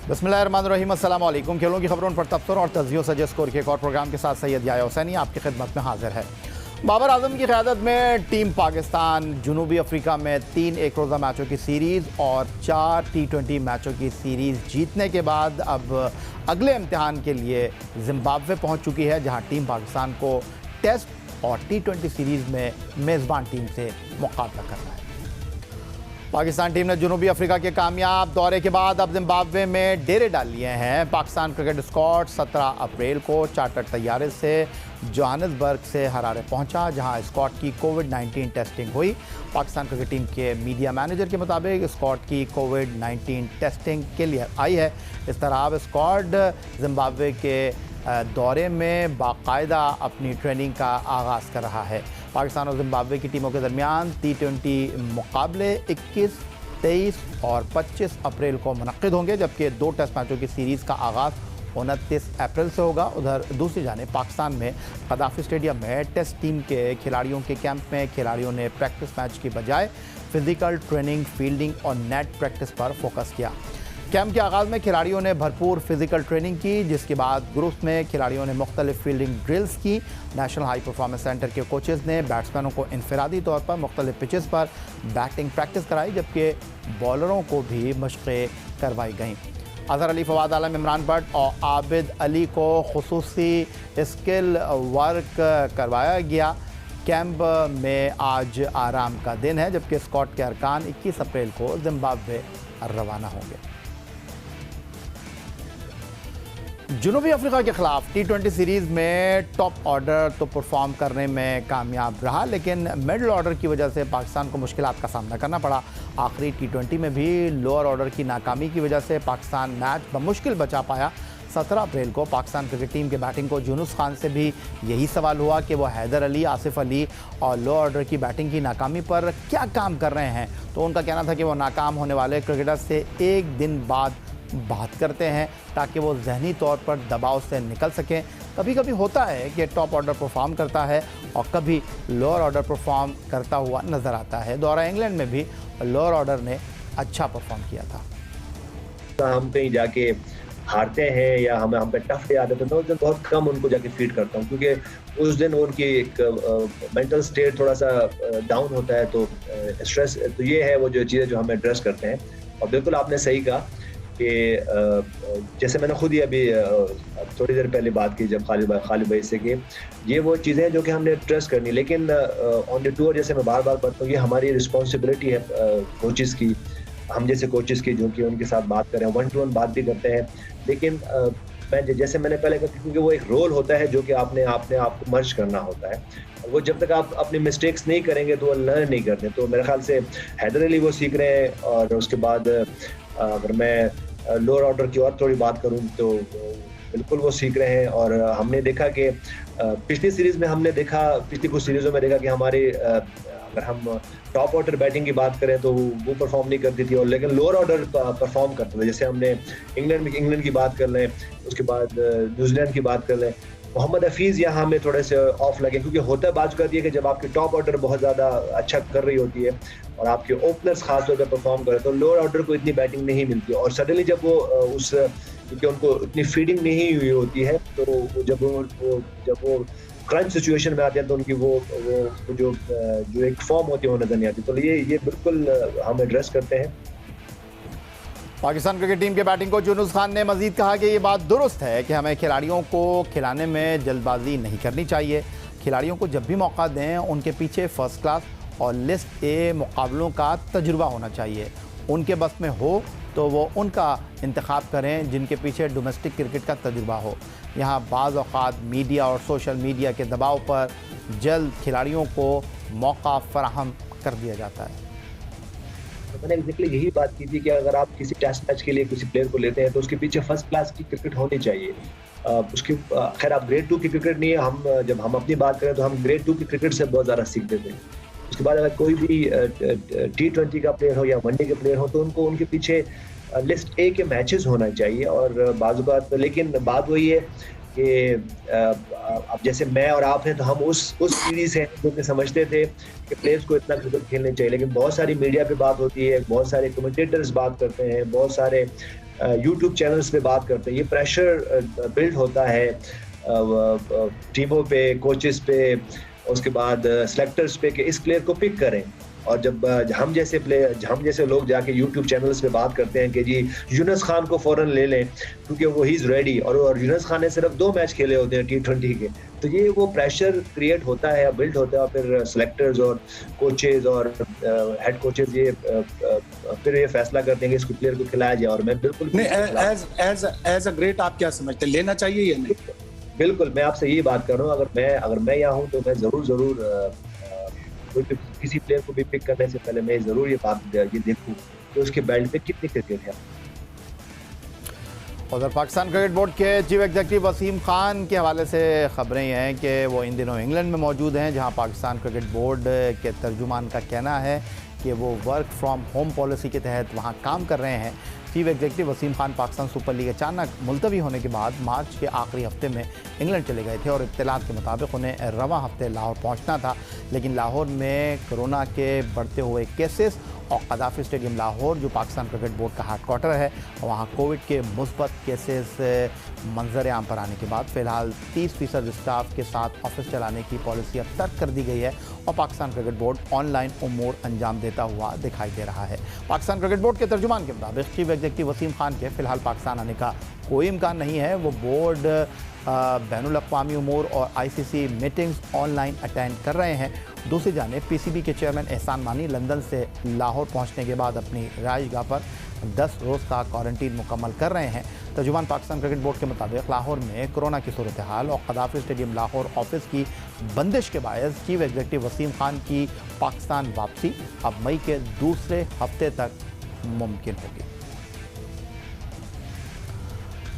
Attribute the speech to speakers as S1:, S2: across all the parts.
S1: बिस्मिल्लाहिर्रहमानिर्रहीम, अस्सलाम वालेकुम। खेलों की खबरों पर तबसर और तजियों से स्कोर के एक और प्रोग्राम के साथ सैयद याया हुसैनी आपकी खिदमत में हाजिर है। बाबर आजम की क़यादत में टीम पाकिस्तान जनूबी अफ्रीका में 3 एक रोज़ा मैचों की सीरीज़ और 4 T20 मैचों की सीरीज़ जीतने के बाद अब अगले इम्तिहान के लिए जिम्बाब्वे पहुँच चुकी है, जहाँ टीम पाकिस्तान को टेस्ट और T20 सीरीज़ में मेज़बान टीम से मुकाबला करना है। पाकिस्तान टीम ने जनूबी अफ्रीका के कामयाब दौरे के बाद अब जिम्बाब्वे में डेरे डाल लिए हैं। पाकिस्तान क्रिकेट स्क्वाड 17 अप्रैल को चार्टर्ड तैयारे से जोहानिसबर्ग से हरारे पहुंचा, जहां स्क्वाड की कोविड-19 टेस्टिंग हुई। पाकिस्तान क्रिकेट टीम के मीडिया मैनेजर के मुताबिक स्क्वाड की कोविड-19 टेस्टिंग क्लियर आई है। इस तरह अब स्क्वाड जिम्बाब्वे के दौरे में बाकायदा अपनी ट्रेनिंग का आगाज़ कर रहा है। पाकिस्तान और जिम्बाब्वे की टीमों के दरमियान T20 मुकाबले 21, 23 और 25 अप्रैल को मुनक्किद होंगे, जबकि 2 टेस्ट मैचों की सीरीज़ का आगाज़ 29 अप्रैल से होगा। उधर दूसरी जानिब पाकिस्तान में कदाफी स्टेडियम में टेस्ट टीम के खिलाड़ियों के कैंप में खिलाड़ियों ने प्रैक्टिस मैच की बजाय फिज़िकल ट्रेनिंग, फील्डिंग और नेट प्रैक्टिस पर फोकस किया। कैंप के आगाज़ में खिलाड़ियों ने भरपूर फिज़िकल ट्रेनिंग की, जिसके बाद ग्रुप्स में खिलाड़ियों ने मुख्तलिफ फील्डिंग ड्रिल्स की। नेशनल हाई परफॉर्मेंस सेंटर के कोचेज़ ने बैट्समैनों को इनफरादी तौर पर मुख्तलिफ पिचेस पर बैटिंग प्रैक्टिस कराई, जबकि बॉलरों को भी मशक़ें करवाई गईं। अज़हर अली, फवाद आलम, इमरान भट्ट और आबिद अली को खुसूसी स्किल वर्क करवाया गया। कैंप में आज आराम का दिन है, जबकि स्क्वाड के अरकान 21 अप्रैल को जिम्बाब्वे रवाना होंगे। जनूबी अफ्रीका के ख़िलाफ़ T20 सीरीज़ में टॉप ऑर्डर तो परफॉर्म करने में कामयाब रहा, लेकिन मिडल ऑर्डर की वजह से पाकिस्तान को मुश्किलात का सामना करना पड़ा। आखिरी T20 में भी लोअर ऑर्डर की नाकामी की वजह से पाकिस्तान मैच बमुश्किल बचा पाया। 17 अप्रैल को पाकिस्तान क्रिकेट टीम के बैटिंग कोच यूनुस खान से भी यही सवाल हुआ कि वो हैदर अली, आसिफ अली और लो ऑर्डर की बैटिंग की नाकामी पर क्या काम कर रहे हैं। तो उनका कहना था कि वो नाकाम होने वाले क्रिकेटर से एक दिन बाद बात करते हैं ताकि वो जहनी तौर पर दबाव से निकल सकें। कभी कभी होता है कि टॉप ऑर्डर परफॉर्म करता है और कभी लोअर ऑर्डर परफॉर्म करता हुआ नज़र आता है। दौरा इंग्लैंड में भी लोअर ऑर्डर ने अच्छा परफॉर्म किया था।
S2: हम कहीं जाके हारते हैं या हम पे टफ डे आते हैं तो मैं बहुत कम उनको जाके फीड करता हूँ, क्योंकि उस दिन उनकी एक मेंटल स्टेट थोड़ा सा डाउन होता है। तो स्ट्रेस तो ये है वो जो चीज़ें जो हम एड्रेस करते हैं। और बिल्कुल आपने सही कहा कि जैसे मैंने खुद ही अभी थोड़ी देर पहले बात की जब खालिद भाई से कि ये वो चीज़ें हैं जो कि हमने एड्रेस करनी, लेकिन ऑन द टूर जैसे मैं बार बार पढ़ता हूँ, ये हमारी रिस्पॉन्सिबिलिटी है कोचेज़ की, हम जैसे कोचेज़ की, जो कि उनके साथ बात करें, 1-to-1 बात भी करते हैं। लेकिन मैं जैसे मैंने पहले कहा, क्योंकि वो एक रोल होता है जो कि आपने आपको मर्ज करना होता है। वो जब तक आप अपनी मिस्टेक्स नहीं करेंगे तो वो लर्न नहीं करते। तो मेरे ख्याल से हैदर अली वो सीख रहे हैं, और उसके बाद अगर मैं लोअर ऑर्डर की और थोड़ी बात करूं तो बिल्कुल वो सीख रहे हैं। और हमने देखा कि पिछली सीरीज़ में पिछली कुछ सीरीज़ों में देखा कि हमारी अगर हम टॉप ऑर्डर बैटिंग की बात करें तो वो परफॉर्म नहीं करती थी, और लेकिन लोअर ऑर्डर परफॉर्म करते थे। जैसे हमने इंग्लैंड की बात कर लें, उसके बाद न्यूजीलैंड की बात कर लें, मोहम्मद हफीज़ यहाँ हमें थोड़े से ऑफ लगे, क्योंकि होता बात करती है कि जब आपकी टॉप ऑर्डर बहुत ज़्यादा अच्छा कर रही होती है और आपके ओपनर्स खास तौर पर परफॉर्म करें तो लोअर ऑर्डर को इतनी बैटिंग नहीं मिलती। और सडनली जब वो क्योंकि उनको इतनी फीडिंग नहीं हुई होती है, तो जब वो क्रंच सिचुएशन में आते हैं तो उनकी वो जो एक फॉर्म होती है वो नजर नहीं आती। तो ये बिल्कुल हम एड्रेस करते हैं।
S1: पाकिस्तान क्रिकेट टीम के बैटिंग कोच यूनुस खान ने मजीद कहा कि ये बात दुरुस्त है कि हमें खिलाड़ियों को खिलाने में जल्दबाजी नहीं करनी चाहिए। खिलाड़ियों को जब भी मौका दें उनके पीछे फर्स्ट क्लास और लिस्ट ए मुकाबलों का तजुर्बा होना चाहिए। उनके बस में हो तो वो उनका इंतखाब करें जिनके पीछे डोमेस्टिक क्रिकेट का तजुर्बा हो। यहाँ बाज़ औक़ात मीडिया और सोशल मीडिया के दबाव पर जल्द खिलाड़ियों को मौका फराहम कर दिया जाता है।
S2: तो मैंने एग्जैक्टली यही बात की थी कि अगर आप किसी टेस्ट मैच के लिए किसी प्लेयर को लेते हैं तो उसके पीछे फर्स्ट क्लास की क्रिकेट होनी चाहिए। उसकी खैर आप ग्रेड 2 की क्रिकेट नहीं है, जब हम अपनी बात करें तो हम ग्रेड 2 की क्रिकेट से बहुत ज़्यादा सीखते थे। उसके बाद अगर कोई भी T20 का प्लेयर हो या वनडे के प्लेयर हो तो उनको उनके पीछे लिस्ट ए के मैचेस होना चाहिए। और बाज़ बात, लेकिन बात वही है कि अब जैसे मैं और आप हैं तो हम उस पीढ़ी से जो कि समझते थे कि प्लेयर्स को इतना क्रिकेट खेलने चाहिए, लेकिन बहुत सारी मीडिया पे बात होती है, बहुत सारे कमेंटेटर्स बात करते हैं, बहुत सारे यूट्यूब चैनल्स पे बात करते हैं, ये प्रेशर बिल्ड होता है टीमों पे, कोचेस पे, उसके बाद सेलेक्टर्स पे कि इस प्लेयर को पिक करें। और जब हम जैसे लोग जाके यूट्यूब चैनल्स पे बात करते हैं कि जी यूनुस खान को फौरन ले लें क्योंकि वो ही इज रेडी, और यूनुस खान ने सिर्फ 2 मैच खेले होते हैं T20 के, तो ये वो प्रेशर क्रिएट होता है, बिल्ड होता है, और फिर सेलेक्टर्स और कोचेज और हेड कोचेज ये फिर ये फैसला करते हैं कि इसको प्लेयर को खिलाया जाए। और मैं बिल्कुल
S3: एज अ ग्रेट आप क्या समझते हैं, लेना चाहिए या नहीं?
S2: बिल्कुल, मैं आपसे यही बात कर रहा हूँ, अगर मैं यहाँ हूँ तो मैं जरूर किसी प्लेयर को भी पिक करने से पहले मैं जरूर ये देखूं कि उसके बेल्ट पे कितनी क्रिकेट है।
S1: उधर पाकिस्तान क्रिकेट बोर्ड के चीफ एग्जीक्यूटिव वसीम खान के हवाले से खबरें ये हैं कि वो इन दिनों इंग्लैंड में मौजूद हैं, जहां पाकिस्तान क्रिकेट बोर्ड के तर्जुमान का कहना है कि वो वर्क फ्रॉम होम पॉलिसी के तहत वहां काम कर रहे हैं। Chief executive Wasim Khan Pakistan super league अचानक मुलतवी होने के बाद मार्च के आखिरी हफ्ते में इंग्लैंड चले गए थे और इत्तलात के मुताबिक उन्हें रवां हफ्ते लाहौर पहुंचना था, लेकिन लाहौर में कोरोना के बढ़ते हुए केसेस और कदाफी स्टेडियम लाहौर जो पाकिस्तान क्रिकेट बोर्ड का हेडक्वार्टर है, वहाँ कोविड के मुस्बत केसेस मंजर आम पर आने के बाद फ़िलहाल 30% स्टाफ के साथ ऑफिस चलाने की पॉलिसी अब तर्क कर दी गई है और पाकिस्तान क्रिकेट बोर्ड ऑनलाइन उमूर अंजाम देता हुआ दिखाई दे रहा है। पाकिस्तान क्रिकेट बोर्ड के तर्जुमान के मुताबिक चीफ एग्जीक्यूटिव वसीम खान के फ़िलहाल पाकिस्तान आने का कोई इम्कान नहीं है। वो बोर्ड बैनुल-अक़वामी उमूर और ICC मीटिंग्स ऑनलाइन अटेंड कर रहे हैं। दूसरी जानिब PCB के चेयरमैन एहसान मानी लंदन से लाहौर पहुंचने के बाद अपनी रिहाइशगाह पर 10 रोज़ का क्वारंटीन मुकम्मल कर रहे हैं। तर्जुमान पाकिस्तान क्रिकेट बोर्ड के मुताबिक लाहौर में कोरोना की सूरत हाल और कदाफी स्टेडियम लाहौर ऑफिस की बंदिश के बायस चीफ एग्जीक्यूटिव वसीम खान की पाकिस्तान वापसी अब मई के दूसरे हफ्ते तक मुमकिन होगी।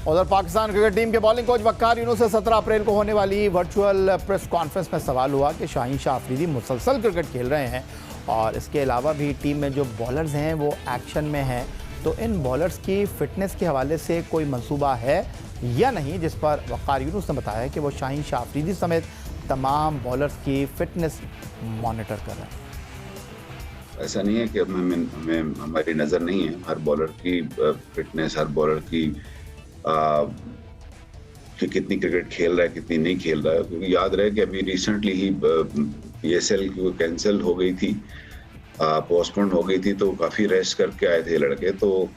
S1: उधर पाकिस्तान क्रिकेट टीम के बॉलिंग कोच वक्कार यूनुस से 17 अप्रैल को होने वाली वर्चुअल प्रेस कॉन्फ्रेंस में सवाल हुआ कि शाहीन शाह अफरीदी मुसलसल क्रिकेट खेल रहे हैं और इसके अलावा भी टीम में जो बॉलर्स हैं वो एक्शन में हैं, तो इन बॉलर्स की फ़िटनेस के हवाले से कोई मंसूबा है या नहीं, जिस पर वक्कार यूनुस ने बताया कि वो शाहीन शाह अफरीदी समेत तमाम बॉलर्स की फ़िटनेस मॉनिटर कर रहे हैं।
S4: ऐसा नहीं है कि हमें हमारी नज़र नहीं है हर बॉलर की फिटनेस, हर बॉलर की कि कितनी क्रिकेट खेल रहा है, कितनी नहीं खेल रहा है, क्योंकि याद रहे कि अभी रिसेंटली ही PSL की कैंसिल हो गई थी, पोस्टपोन हो गई थी, तो काफ़ी रेस्ट करके आए थे लड़के, तो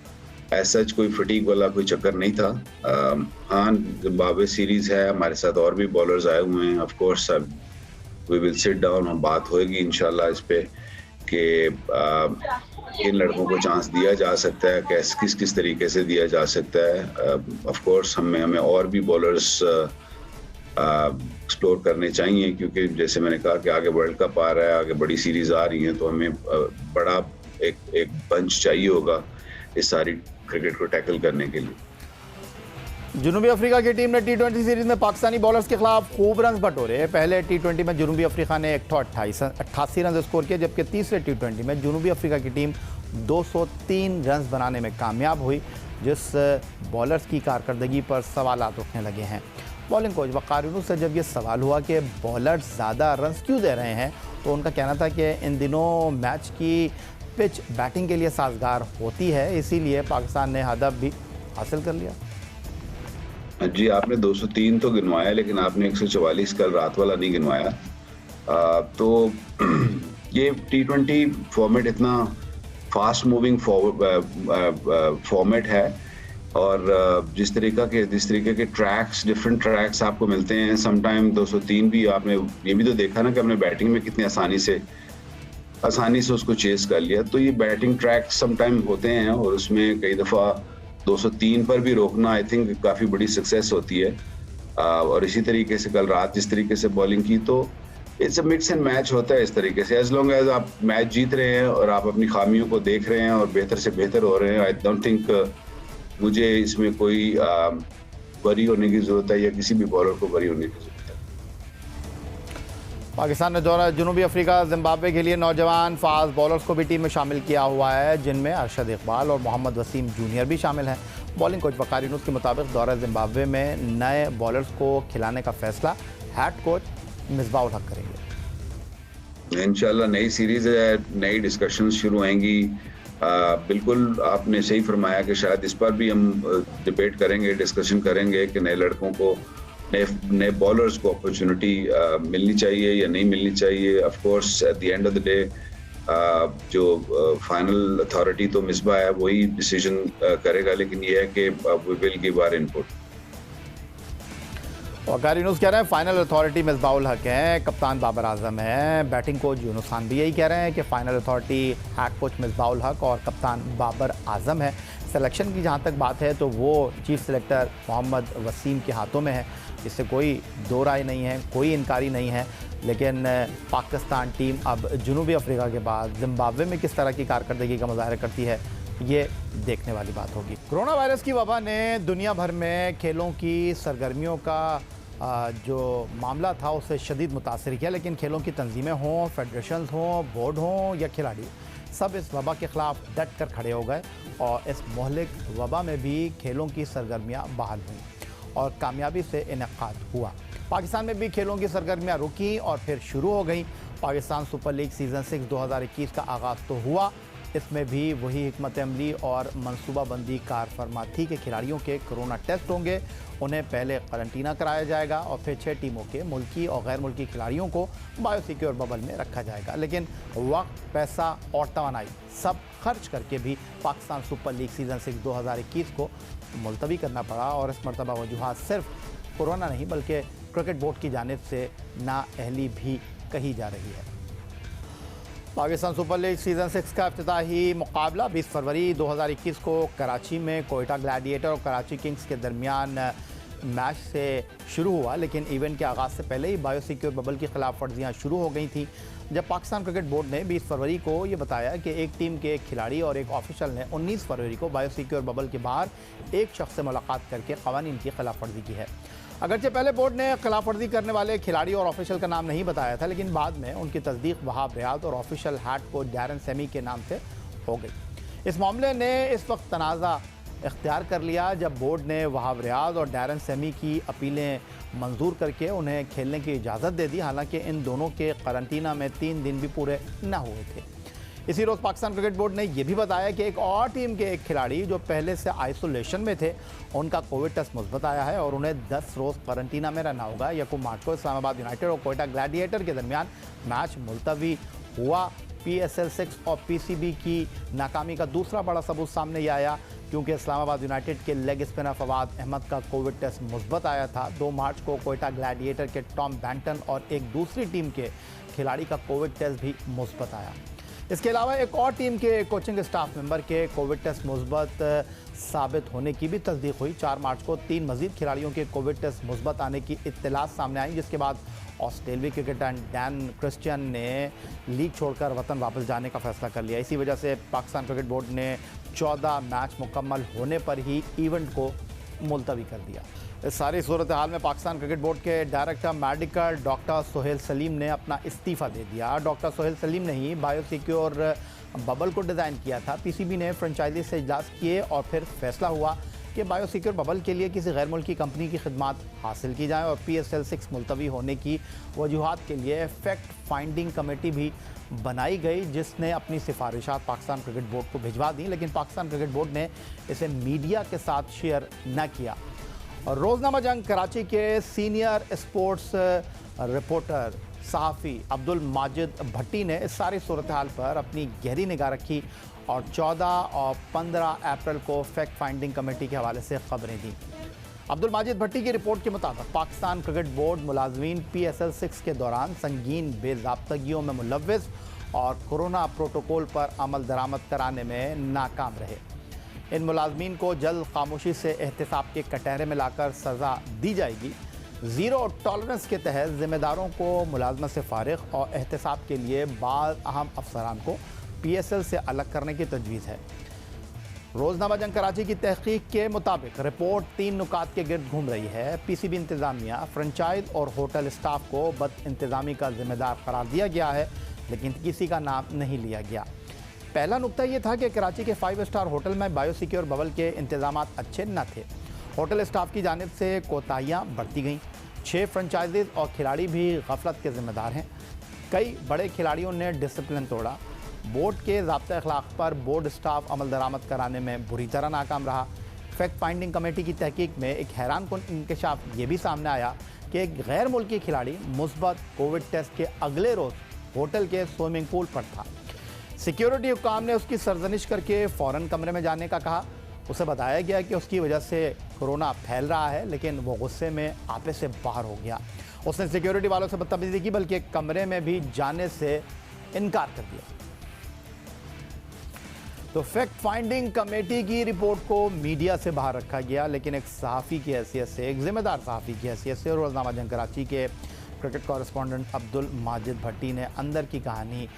S4: ऐसा कोई फटीक वाला कोई चक्कर नहीं था। हाँ, जिम्बाब्वे सीरीज़ है, हमारे साथ और भी बॉलर्स आए हुए हैं, of course we will sit down और बात होएगी इंशाल्लाह इस पे कि इन लड़कों को चांस दिया जा सकता है, किस तरीके से दिया जा सकता है। ऑफ कोर्स हमें और भी बॉलर्स एक्सप्लोर करने चाहिए, क्योंकि जैसे मैंने कहा कि आगे वर्ल्ड कप आ रहा है, आगे बड़ी सीरीज आ रही हैं, तो हमें बड़ा एक बंच चाहिए होगा इस सारी क्रिकेट को टैकल करने के लिए।
S1: जनूबी अफ्रीका की टीम ने T20 सीरीज में पाकिस्तानी बॉलर्स के खिलाफ खूब रन बटोरे। पहले T20 में जनूबी अफ्रीका ने 188 रन स्कोर किए, जबकि तीसरे T20 में जनूबी अफ्रीका की टीम 203 रन बनाने में कामयाब हुई, जिस बॉलर्स की कारकर्दगी पर सवालात उठने लगे हैं। बॉलिंग कोच वक्कार यूनुस से जब ये सवाल हुआ कि बॉलर्स ज़्यादा रन क्यों दे रहे हैं, तो उनका कहना था कि इन दिनों मैच की पिच बैटिंग के लिए साजगार होती है, इसीलिए पाकिस्तान ने हदफ भी हासिल कर लिया।
S4: जी, आपने 203 तो गिनवाया, लेकिन आपने 144 कल रात वाला नहीं गिनवाया। तो ये T20 फॉर्मेट इतना फास्ट मूविंग फॉर्मेट है, और जिस तरीके के ट्रैक्स, डिफरेंट ट्रैक्स आपको मिलते हैं। समटाइम 203 भी आपने ये भी तो देखा ना कि हमने बैटिंग में कितनी आसानी से उसको चेस कर लिया। तो ये बैटिंग ट्रैक्स समटाइम होते हैं, और उसमें कई दफ़ा 203 पर भी रोकना आई थिंक काफ़ी बड़ी सक्सेस होती है। और इसी तरीके से कल रात जिस तरीके से बॉलिंग की, तो it's a mix and match होता है इस तरीके से। एज लॉन्ग एज आप मैच जीत रहे हैं और आप अपनी खामियों को देख रहे हैं और बेहतर से बेहतर हो रहे हैं, आई डोंट थिंक मुझे इसमें कोई वरी होने की ज़रूरत है या किसी भी बॉलर को वरी होने की ज़रूरत है।
S1: पाकिस्तान ने दौरा जनूबी अफ्रीका जिम्बाब्वे के लिए नौजवान फास्ट बॉलर्स को भी टीम में शामिल किया हुआ है, जिनमें अरशद इकबाल और मोहम्मद वसीम जूनियर भी शामिल हैं। बॉलिंग कोच वक्कार यूनुस के मुताबिक दौरा जिम्बाब्वे में नए बॉलर्स को खिलाने का फैसला हेड कोच मिसबाह उल हक करेंगे।
S4: इंशाल्लाह नई सीरीज है, नई डिस्कशंस शुरू होंगी, बिल्कुल आपने सही फरमाया कि शायद इस पर भी हम डिबेट करेंगे, डिस्कशन करेंगे कि नए लड़कों को, नए बॉलर्स को अपॉर्चुनिटी मिलनी चाहिए या नहीं मिलनी चाहिए। Of course at the end of the day जो फाइनल अथॉरिटी तो मिसबा है, वही डिसीजन करेगा, लेकिन ये है कि we will give our input.
S1: और कारी न्यूज़ कह रहे हैं फाइनल अथॉरिटी मिसबाउल हक हैं, कप्तान बाबर आजम हैं। बैटिंग कोच यूनुस खान भी यही कह रहे हैं कि final authority had coach Misbahul हक और कप्तान बाबर आजम है। सिलेक्शन की जहां तक बात है तो वो चीफ सिलेक्टर मोहम्मद वसीम के हाथों में है, इससे कोई दो राय नहीं है, कोई इनकारी नहीं है। लेकिन पाकिस्तान टीम अब जनूबी अफ्रीका के बाद जिम्बाब्वे में किस तरह की कारकर्दगी का मुजाहरा करती है, ये देखने वाली बात होगी। कोरोना वायरस की वबा ने दुनिया भर में खेलों की सरगर्मियों का जो मामला था उसे शदीद मुतासर किया, लेकिन खेलों की तंजीमें हों, फेडरेशन हों, बोर्ड हों या खिलाड़ी, सब इस वबा के ख़िलाफ़ डट कर खड़े हो गए और इस मोहलिक वबा में भी खेलों की सरगर्मियाँ बहाल हुईं और कामयाबी से इनेकाद हुआ। पाकिस्तान में भी खेलों की सरगर्मियाँ रुकी और फिर शुरू हो गई। पाकिस्तान सुपर लीग सीज़न 6 2021 का आगाज़ तो हुआ, इसमें भी वही हिकमत अमली और मनसूबाबंदी कार फरमा थी कि खिलाड़ियों के कोरोना टेस्ट होंगे, उन्हें पहले क्वारंटीना कराया जाएगा और फिर 6 टीमों के मुल्की और गैर मुल्की खिलाड़ियों को बायोसिक्योर बबल में रखा जाएगा। लेकिन वक्त, पैसा और तवानाई सब खर्च करके भी पाकिस्तान सुपर लीग सीज़न 6 2021 को मुलतवी करना पड़ा और इस मरतबा वजूहात सिर्फ कोरोना नहीं बल्कि क्रिकेट बोर्ड की जानिब से नाअहली भी कही जा रही है। पाकिस्तान सुपर लीग सीज़न 6 का इफ्तिताही मुकाबला 20 फरवरी 2021 को कराची में कोयटा ग्लैडिएटर और कराची किंग्स के दरमियान मैच से शुरू हुआ, लेकिन इवेंट के आगाज़ से पहले ही बायोसिक्योर बबल की खिलाफ वर्जियाँ शुरू हो गई थी। जब पाकिस्तान क्रिकेट बोर्ड ने 20 फरवरी को ये बताया कि एक टीम के एक खिलाड़ी और एक ऑफिशियल ने 19 फरवरी को बायोसिक्योर बबल के बाहर एक शख्स से मुलाकात करके क़वानीन की खिलाफ वर्जी की है। अगरचे पहले बोर्ड ने खिलाफ वर्जी करने वाले खिलाड़ी और ऑफिशियल का नाम नहीं बताया था, लेकिन बाद में उनकी तस्दीक वहाब रियाद और official head coach Darren semi के नाम से हो गई। इस मामले ने इस वक्त तनाज़ा इख्तियार कर लिया जब बोर्ड ने वहाब रियाद और डैरन सेमी की अपीलें मंजूर करके उन्हें खेलने की इजाज़त दे दी, हालांकि इन दोनों के क्वारंटीना में 3 दिन भी पूरे न हुए थे। इसी रोज़ पाकिस्तान क्रिकेट बोर्ड ने यह भी बताया कि एक और टीम के एक खिलाड़ी जो पहले से आइसोलेशन में थे, उनका कोविड टेस्ट मुस्बत आया है और उन्हें 10 रोज़ क्वारंटीना में रहना होगा। यकम मार्च को इस्लामाबाद यूनाइटेड और कोयटा ग्लैडिएटर के दरमियान मैच मुलतवी हुआ। PSL 6 और PCB की नाकामी का दूसरा बड़ा सबूत सामने ये आया क्योंकि इस्लामाबाद यूनाइटेड के लेग स्पिनर फवाद अहमद का कोविड टेस्ट मुस्बत आया था। 2 मार्च को कोयटा ग्लैडिएटर के टॉम बैंटन और एक दूसरी टीम के खिलाड़ी का कोविड टेस्ट भी मुस्बत आया। इसके अलावा एक और टीम के कोचिंग स्टाफ मेंबर के कोविड टेस्ट मुस्बत साबित होने की भी तस्दीक हुई। 4 मार्च को 3 मजीद खिलाड़ियों के कोविड टेस्ट मुस्बत आने की इत्तला सामने आई, जिसके बाद ऑस्ट्रेलियाई क्रिकेटर डैन क्रिश्चियन ने लीग छोड़कर वतन वापस जाने का फैसला कर लिया। इसी वजह से पाकिस्तान क्रिकेट बोर्ड ने 14 मैच मुकम्मल होने पर ही इवेंट को मुलतवी कर दिया। इस सारी सूरत हाल में पाकिस्तान क्रिकेट बोर्ड के director medical doctor Sohail Salim ने अपना इस्तीफ़ा दे दिया। डॉक्टर सोहेल सलीम ने ही बायोसिक्योर बबल को डिज़ाइन किया था। PCB ने फ्रेंचाइजी से इजलास किए और फिर फैसला हुआ कि बायोसिक्योर बबल के लिए किसी गैर मुल्की कंपनी की खिदमात हासिल की जाए और PSL 6 मुलतवी होने की वजूहात के लिए फैक्ट फाइंडिंग कमेटी भी बनाई गई, जिसने अपनी सिफारिशात पाकिस्तान क्रिकेट बोर्ड को भिजवा दी, लेकिन पाकिस्तान क्रिकेट बोर्ड ने इसे मीडिया के साथ शेयर न किया। और रोज़नामा जंग कराची के सीनियर स्पोर्ट्स रिपोर्टर सहाफ़ी अब्दुल माजिद भट्टी ने इस सारी सूरत हाल पर अपनी गहरी निगाह रखी और 14 और 15 अप्रैल को फैक्ट फाइंडिंग कमेटी के हवाले से खबरें दी। अब्दुल माजिद भट्टी की रिपोर्ट के मुताबिक पाकिस्तान क्रिकेट बोर्ड मुलाजमीन PSL 6 के दौरान संगीन बेज़ाब्तगियों में मुलव्वस और कोरोना प्रोटोकॉल पर अमल दरामद कराने में नाकाम रहे। इन मुलाजमीन को जल्द खामोशी से एहतसाब के कटहरे में लाकर सज़ा दी जाएगी। ज़ीरो टॉलरेंस के तहत ज़िम्मेदारों को मुलाजमत से फारिग और एहतसाब के लिए बाज़ अहम अफसरान को PSL से अलग करने की तजवीज़ है। रोज़नामा जंग कराची की तहकीक के मुताबिक रिपोर्ट 3 नुकात के गिर्द घूम रही है। PCB इंतज़ामिया, फ्रेंचाइज और होटल स्टाफ को बद इंतज़ामी का ज़िम्मेदार करार दिया गया है, लेकिन किसी का नाम नहीं लिया गया। पहला नुकता ये था कि कराची के 5 स्टार होटल में बायोसिक्योर बबल के इंतज़ाम अच्छे न थे। होटल स्टाफ की जानिब से कोताहियाँ बढ़ती गईं। 6 फ्रेंचाइजीज और खिलाड़ी भी गफलत के ज़िम्मेदार हैं। कई बड़े खिलाड़ियों ने डिसिप्लिन तोड़ा। बोर्ड के ज़ाब्ता अखलाक पर बोर्ड स्टाफ अमल दरामद कराने में बुरी तरह नाकाम रहा। फैक्ट फाइंडिंग कमेटी की तहकीक में एक हैरानकुन इंकशाफ ये भी सामने आया कि एक गैर मुल्की खिलाड़ी मुस्बत कोविड टेस्ट के अगले रोज़ होटल के स्विमिंग पूल पर था। सिक्योरिटी हुक्काम ने उसकी सरजनिश करके फ़ौरन कमरे में जाने का कहा। उसे बताया गया कि उसकी वजह से कोरोना फैल रहा है, लेकिन वो गुस्से में आपे से बाहर हो गया। उसने सिक्योरिटी वालों से बदतमीजी की, बल्कि कमरे में भी जाने से इनकार कर दिया। तो फैक्ट फाइंडिंग कमेटी की रिपोर्ट को मीडिया से बाहर रखा गया, लेकिन एक सहाफ़ी की हैसियत से, एक ज़िम्मेदार सहाफ़ी की हैसियत से रोज़नामा जंग कराची के क्रिकेट कॉरेस्पॉन्डेंट अब्दुल माजिद भट्टी ने अंदर की कहानी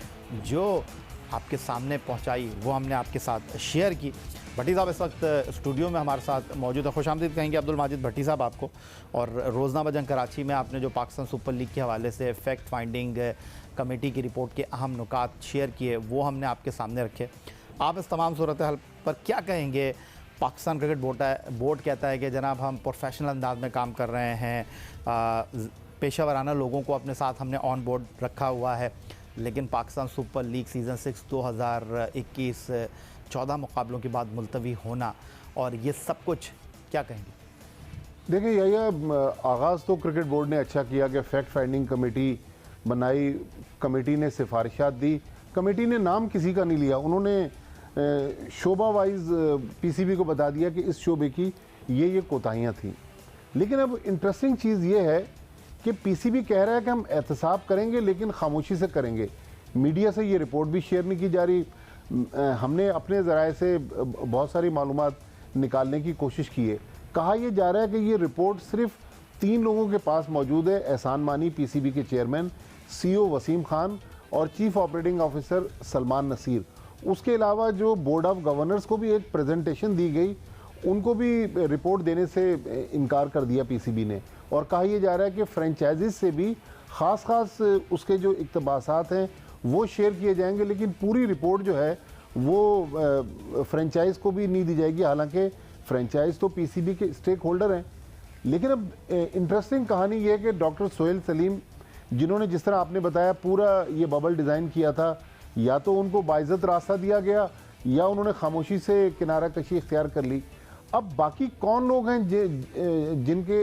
S1: जो आपके सामने पहुंचाई वो हमने आपके साथ शेयर की। भट्टी साहब इस वक्त स्टूडियो में हमारे साथ मौजूद है। खुशामदीद कहेंगे अब्दुल माजिद भट्टी साहब आपको। और रोज़नामा जंग कराची में आपने जो पाकिस्तान सुपर लीग के हवाले से फैक्ट फाइंडिंग कमेटी की रिपोर्ट के अहम नुकात शेयर किए वो हमने आपके सामने रखे। आप इस तमाम सूरत हाल पर क्या कहेंगे? पाकिस्तान क्रिकेट बोर्ड कहता है कि जनाब हम प्रोफेशनल अंदाज में काम कर रहे हैं, पेशा वराना लोगों को अपने साथ हमने ऑन बोर्ड रखा हुआ है, लेकिन पाकिस्तान सुपर लीग सीज़न 6 2021 14 मुकाबलों के बाद मुलतवी होना और ये सब कुछ, क्या कहेंगे?
S5: देखिए यही आगाज़ तो क्रिकेट बोर्ड ने अच्छा किया कि फैक्ट फाइंडिंग कमेटी बनाई, कमेटी ने सिफारिशात दी। कमेटी ने नाम किसी का नहीं लिया, उन्होंने शोबा वाइज पीसीबी को बता दिया कि इस शोबे की ये कोताहियाँ थीं। लेकिन अब इंटरेस्टिंग चीज़ ये है कि पीसीबी कह रहा है कि हम एहतसाब करेंगे, लेकिन खामोशी से करेंगे। मीडिया से ये रिपोर्ट भी शेयर नहीं की जा रही। हमने अपने ज़राए से बहुत सारी मालूमात निकालने की कोशिश की है। कहा यह जा रहा है कि ये रिपोर्ट सिर्फ 3 लोगों के पास मौजूद है, एहसान मानी पीसीबी के चेयरमैन, सीईओ वसीम खान और chief operating officer Salman Nasir. उसके अलावा जो बोर्ड ऑफ गवर्नर्स को भी एक प्रेजेंटेशन दी गई, उनको भी रिपोर्ट देने से इनकार कर दिया पीसीबी ने। और कहा यह जा रहा है कि फ्रेंचाइजीज से भी ख़ास उसके जो इक़्तिबासात हैं वो शेयर किए जाएंगे, लेकिन पूरी रिपोर्ट जो है वो फ्रेंचाइज़ को भी नहीं दी जाएगी। हालांकि फ्रेंचाइज़ तो पीसीबी के स्टेक होल्डर हैं। लेकिन अब इंटरेस्टिंग कहानी ये है कि डॉक्टर सोहेल सलीम, जिन्होंने जिस तरह आपने बताया पूरा ये बबल डिज़ाइन किया था, या तो उनको बाइज़्ज़त रास्ता दिया गया या उन्होंने खामोशी से किनारा कशी इख्तियार कर ली। अब बाकी कौन लोग हैं जिनके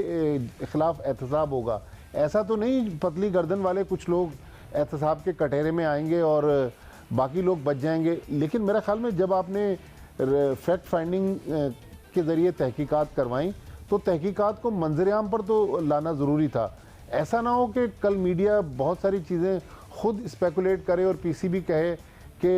S5: ख़िलाफ़ एहतसाब होगा? ऐसा तो नहीं पतली गर्दन वाले कुछ लोग एहतसाब के कटहरे में आएंगे और बाकी लोग बच जाएंगे। लेकिन मेरा ख्याल में जब आपने फैक्ट फाइंडिंग के ज़रिए तहकीकात करवाई तो तहकीकात को मंजर-ए-आम पर तो लाना ज़रूरी था। ऐसा ना हो कि कल मीडिया बहुत सारी चीज़ें खुद स्पेकुलेट करे और पीसीबी कहे कि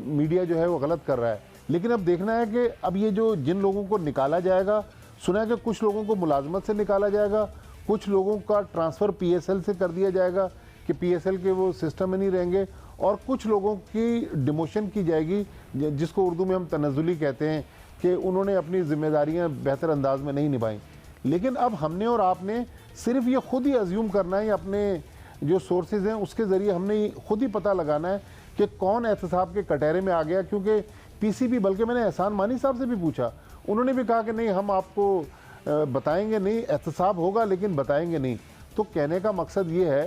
S5: मीडिया जो है वो गलत कर रहा है। लेकिन अब देखना है कि अब ये जो जिन लोगों को निकाला जाएगा, सुना है कि कुछ लोगों को मुलाजमत से निकाला जाएगा, कुछ लोगों का ट्रांसफ़र पीएसएल से कर दिया जाएगा कि पीएसएल के वो सिस्टम में नहीं रहेंगे, और कुछ लोगों की डिमोशन की जाएगी, जिसको उर्दू में हम तनज़्ज़ुली कहते हैं कि उन्होंने अपनी ज़िम्मेदारियाँ बेहतर अंदाज में नहीं निभाई। लेकिन अब हमने और आपने सिर्फ ये खुद ही अज्यूम करना है, अपने जो सोर्सेज हैं उसके ज़रिए हमने खुद ही पता लगाना है कि कौन एहतसाब के कटहरे में आ गया। क्योंकि पीसीबी, बल्कि मैंने एहसान मानी साहब से भी पूछा, उन्होंने भी कहा कि नहीं हम आपको बताएंगे नहीं, एहतसाब होगा लेकिन बताएंगे नहीं। तो कहने का मकसद ये है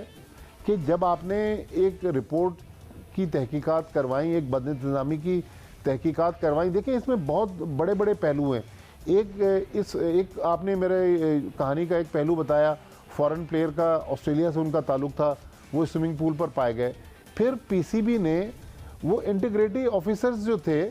S5: कि जब आपने एक रिपोर्ट की तहकीकात करवाई, एक बदइंतज़ामी की तहकीकात करवाई, देखिए इसमें बहुत बड़े बड़े पहलू हैं। एक आपने मेरे कहानी का एक पहलू बताया, फॉरेन प्लेयर का ऑस्ट्रेलिया से उनका ताल्लुक़ था, वो स्विमिंग पूल पर पाए गए। फिर पीसीबी ने वो इंटीग्रिटी ऑफिसर्स जो थे,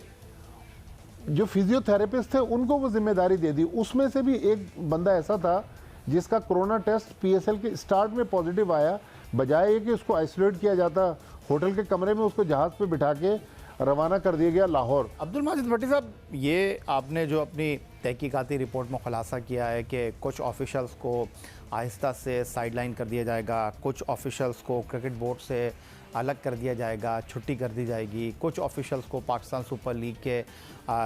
S5: जो फिजियोथेरेपिस्ट थे, उनको वो जिम्मेदारी दे दी। उसमें से भी एक बंदा ऐसा था जिसका कोरोना टेस्ट पीएसएल के स्टार्ट में पॉजिटिव आया। बजाय ये कि उसको आइसोलेट किया जाता, होटल के कमरे में उसको जहाज़ पे बिठा के रवाना कर दिया गया लाहौर।
S1: अब्दुल माजिद भट्टी साहब, ये आपने जो अपनी तहकीकाती रिपोर्ट में खुलासा किया है कि कुछ ऑफिशल्स को आहिस्ता से साइडलाइन कर दिया जाएगा, कुछ ऑफिशल्स को क्रिकेट बोर्ड से अलग कर दिया जाएगा, छुट्टी कर दी जाएगी, कुछ ऑफिशल्स को पाकिस्तान सुपर लीग के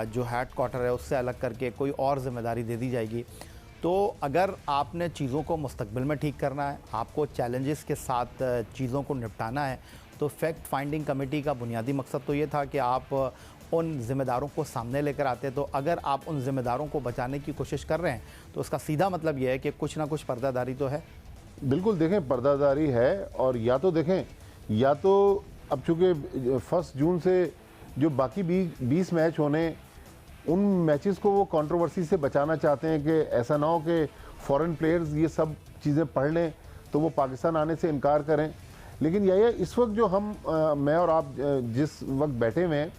S1: जो हेड क्वार्टर है उससे अलग करके कोई और ज़िम्मेदारी दे दी जाएगी। तो अगर आपने चीज़ों को मुस्तकबिल में ठीक करना है, आपको चैलेंजेस के साथ चीज़ों को निपटाना है, तो फैक्ट फाइंडिंग कमेटी का बुनियादी मकसद तो ये था कि आप उन ज़िम्मेदारों को सामने लेकर आते। तो अगर आप उन ज़िम्मेदारों को बचाने की कोशिश कर रहे हैं तो उसका सीधा मतलब ये है कि कुछ ना कुछ पर्दादारी तो है।
S5: बिल्कुल, देखें पर्दादारी है। और या तो देखें, या तो अब चूँकि 1 जून से जो बाकी 20 मैच होने, उन मैचेस को वो कंट्रोवर्सी से बचाना चाहते हैं कि ऐसा ना हो कि फॉरेन प्लेयर्स ये सब चीज़ें पढ़ लें तो वो पाकिस्तान आने से इनकार करें। लेकिन यह इस वक्त जो मैं और आप जिस वक्त बैठे हुए हैं,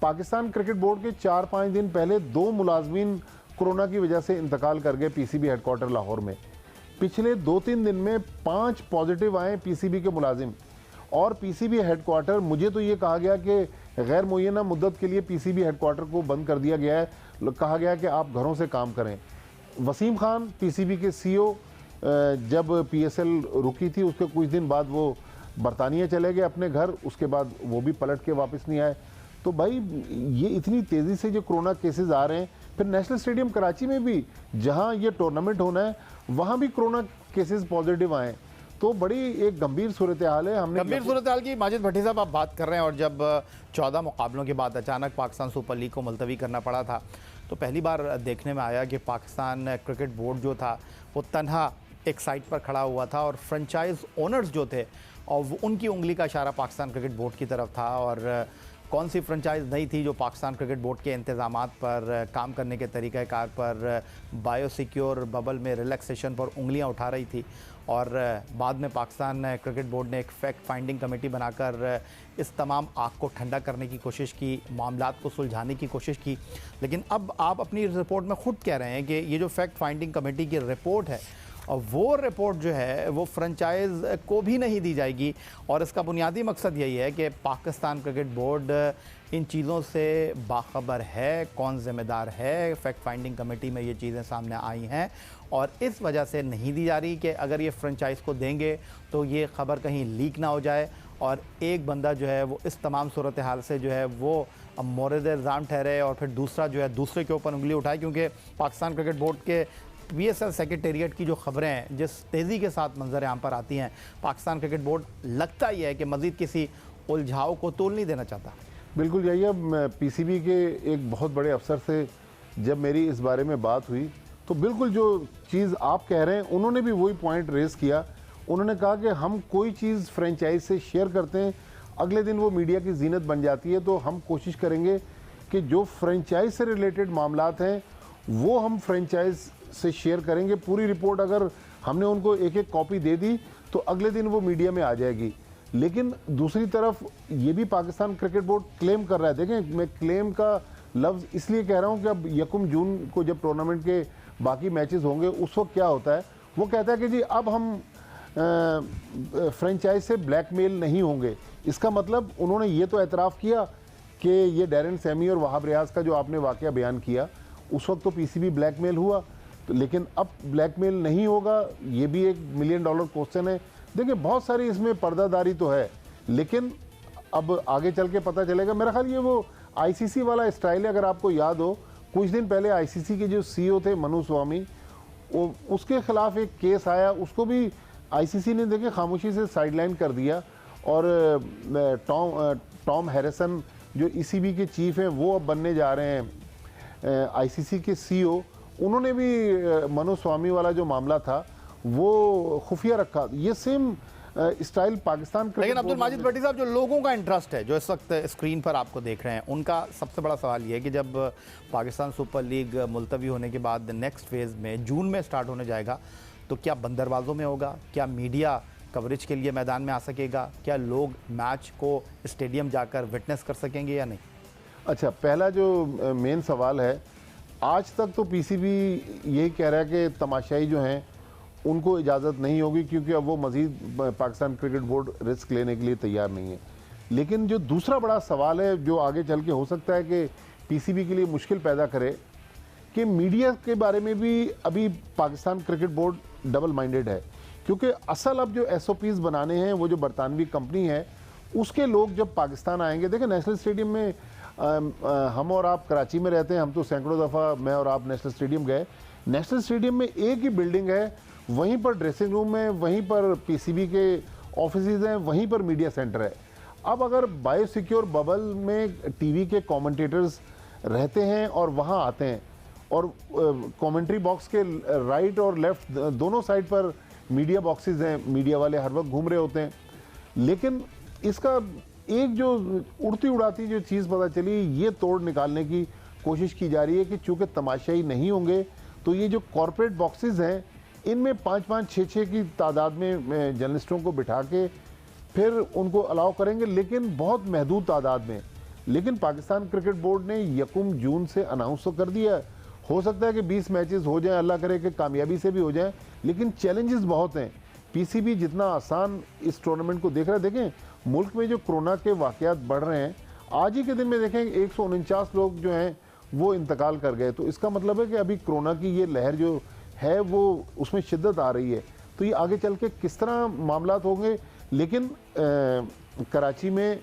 S5: पाकिस्तान क्रिकेट बोर्ड के 4-5 दिन पहले 2 मुलाजमीन कोरोना की वजह से इंतकाल कर गए पीसीबी हेडक्वार्टर लाहौर में। पिछले 2-3 दिन में 5 पॉजिटिव आए पीसीबी के मुलाजिम, और पीसीबी हेडक्वार्टर, मुझे तो ये कहा गया कि गैर मुय्यना मुद्दत के लिए पीसीबी हेडक्वार्टर को बंद कर दिया गया है, कहा गया कि आप घरों से काम करें। वसीम खान पीसीबी के सीईओ जब पीएसएल रुकी थी उसके कुछ दिन बाद वो बरतानिया चले गए अपने घर, उसके बाद वो भी पलट के वापस नहीं आए। तो भाई ये इतनी तेज़ी से जो कोरोना केसेस आ रहे हैं, फिर नेशनल स्टेडियम कराची में भी जहां ये टूर्नामेंट होना है वहां भी कोरोना केसेस पॉजिटिव आए, तो बड़ी एक गंभीर सूरत हाल है। हमने
S1: गंभीर सूरत हाल की माजिद भट्टी साहब आप बात कर रहे हैं, और जब 14 मुकाबलों के बाद अचानक पाकिस्तान सुपर लीग को मुलतवी करना पड़ा था, तो पहली बार देखने में आया कि पाकिस्तान क्रिकेट बोर्ड जो था वो तन्हा एक साइड पर खड़ा हुआ था, और फ्रेंचाइज ओनर्स जो थे और उनकी उंगली का इशारा पाकिस्तान क्रिकेट बोर्ड की तरफ था। और कौन सी फ्रेंचाइज नहीं थी जो पाकिस्तान क्रिकेट बोर्ड के इंतज़ामात पर, काम करने के तरीक़ाकार पर, बायोसिक्योर बबल में रिलैक्सेशन पर उंगलियां उठा रही थी। और बाद में पाकिस्तान क्रिकेट बोर्ड ने एक फैक्ट फाइंडिंग कमेटी बनाकर इस तमाम आग को ठंडा करने की कोशिश की, मामलात को सुलझाने की कोशिश की। लेकिन अब आप अपनी रिपोर्ट में ख़ुद कह रहे हैं कि ये जो फैक्ट फाइंडिंग कमेटी की रिपोर्ट है, और वो रिपोर्ट जो है वो फ्रेंचाइज को भी नहीं दी जाएगी, और इसका बुनियादी मकसद यही है कि पाकिस्तान क्रिकेट बोर्ड इन चीज़ों से बाखबर है, कौन ज़िम्मेदार है। फैक्ट फाइंडिंग कमेटी में ये चीज़ें सामने आई हैं, और इस वजह से नहीं दी जा रही कि अगर ये फ्रेंचाइज को देंगे तो ये ख़बर कहीं लीक ना हो जाए, और एक बंदा जो है वो इस तमाम सूरत हाल से जो है वो मोरद इल्ज़ाम ठहरे, और फिर दूसरा जो है दूसरे के ऊपर उंगली उठाए। क्योंकि पाकिस्तान क्रिकेट बोर्ड के पीएसएल सेक्रेटेरिएट की जो खबरें हैं, जिस तेज़ी के साथ मंजर आम पर आती हैं, पाकिस्तान क्रिकेट बोर्ड लगता ही है कि मज़ीद किसी उलझाव को तोल नहीं देना चाहता।
S5: बिल्कुल यही। अब पीसीबी के एक बहुत बड़े अफसर से जब मेरी इस बारे में बात हुई, तो बिल्कुल जो चीज़ आप कह रहे हैं उन्होंने भी वही पॉइंट रेज़ किया। उन्होंने कहा कि हम कोई चीज़ फ्रेंचाइज से शेयर करते हैं, अगले दिन वो मीडिया की जीनत बन जाती है, तो हम कोशिश करेंगे कि जो फ्रेंचाइज से रिलेटेड मामलात हैं वो हम फ्रेंचाइज से शेयर करेंगे। पूरी रिपोर्ट अगर हमने उनको एक एक कॉपी दे दी तो अगले दिन वो मीडिया में आ जाएगी। लेकिन दूसरी तरफ ये भी पाकिस्तान क्रिकेट बोर्ड क्लेम कर रहा है। देखें, मैं क्लेम का लफ्ज़ इसलिए कह रहा हूँ कि अब 1 जून को जब टूर्नामेंट के बाकी मैचेस होंगे उस वक्त क्या होता है, वो कहता है कि जी अब हम फ्रेंचाइज से ब्लैकमेल नहीं होंगे। इसका मतलब उन्होंने ये तो एतराफ़ किया कि ये डैरन सैमी और वहाब रियाज का जो आपने वाक़या बयान किया, उस वक्त तो पीसीबी ब्लैकमेल हुआ, तो लेकिन अब ब्लैकमेल नहीं होगा, ये भी एक $1 मिलियन क्वेश्चन है। देखिए, बहुत सारी इसमें पर्दादारी तो है, लेकिन अब आगे चल के पता चलेगा। मेरा ख्याल ये वो आईसीसी वाला स्टाइल है। अगर आपको याद हो, कुछ दिन पहले आईसीसी के जो सीईओ थे मनु स्वामी, उसके खिलाफ एक केस आया, उसको भी आईसीसी ने देखे खामोशी से साइडलाइन कर दिया, और टॉम हैरिसन जो ईसीबी के चीफ हैं वो अब बनने जा रहे हैं आईसीसी के सीईओ। उन्होंने भी मनु स्वामी वाला जो मामला था वो खुफिया रखा। ये सेम स्टाइल पाकिस्तान।
S1: लेकिन अब्दुल माजिद भट्टी साहब, जो लोगों का इंटरेस्ट है जो इस वक्त स्क्रीन पर आपको देख रहे हैं, उनका सबसे बड़ा सवाल ये है कि जब पाकिस्तान सुपर लीग मुलतवी होने के बाद नेक्स्ट फेज़ में जून में स्टार्ट होने जाएगा, तो क्या बंद दरवाज़ों में होगा? क्या मीडिया कवरेज के लिए मैदान में आ सकेगा? क्या लोग मैच को स्टेडियम जाकर विटनेस कर सकेंगे या नहीं?
S5: अच्छा, पहला जो मेन सवाल है, आज तक तो पीसीबी यही कह रहा है कि तमाशाई जो हैं उनको इजाज़त नहीं होगी, क्योंकि अब वो मज़ीद पाकिस्तान क्रिकेट बोर्ड रिस्क लेने के लिए तैयार नहीं है। लेकिन जो दूसरा बड़ा सवाल है जो आगे चल के हो सकता है कि पीसीबी के लिए मुश्किल पैदा करे, कि मीडिया के बारे में भी अभी Pakistan cricket board double minded है। क्योंकि असल अब जो एसओपीज़ बनाने हैं, वो जो बरतानवी कंपनी है उसके लोग जब पाकिस्तान आएंगे, देखें नेशनल स्टेडियम में हम और आप कराची में रहते हैं, हम तो सैकड़ों दफ़ा मैं और आप नेशनल स्टेडियम गए। नेशनल स्टेडियम में एक ही बिल्डिंग है, वहीं पर ड्रेसिंग रूम है, वहीं पर पीसीबी के ऑफिसेज हैं, वहीं पर मीडिया सेंटर है। अब अगर बायोसिक्योर बबल में टीवी के कमेंटेटर्स रहते हैं और वहाँ आते हैं, और कमेंट्री बॉक्स के राइट और लेफ़्ट दोनों साइड पर मीडिया बॉक्सेस हैं, मीडिया वाले हर वक्त घूम रहे होते हैं, लेकिन इसका एक जो उड़ती उड़ाती जो चीज़ पता चली, ये तोड़ निकालने की कोशिश की जा रही है कि चूँकि तमाशाई नहीं होंगे तो ये जो कॉरपोरेट बॉक्सेस हैं इनमें 5-5, 6-6 की तादाद में जर्नलिस्टों को बिठा के फिर उनको अलाउ करेंगे, लेकिन बहुत महदूद तादाद में। लेकिन पाकिस्तान क्रिकेट बोर्ड ने 1 जून से अनाउंस तो कर दिया है। हो सकता है कि 20 मैचेस हो जाएं, अल्लाह करे कि कामयाबी से भी हो जाएं, लेकिन चैलेंजेस बहुत हैं। पीसीबी जितना आसान इस टूर्नामेंट को देख रहा है, देखें मुल्क में जो कोरोना के वाक़यात बढ़ रहे हैं, आज ही के दिन में देखें 149 लोग जो हैं वो इंतकाल कर गए। तो इसका मतलब है कि अभी कोरोना की ये लहर जो है वो उसमें शिद्दत आ रही है। तो ये आगे चल के किस तरह मामलात होंगे, लेकिन कराची में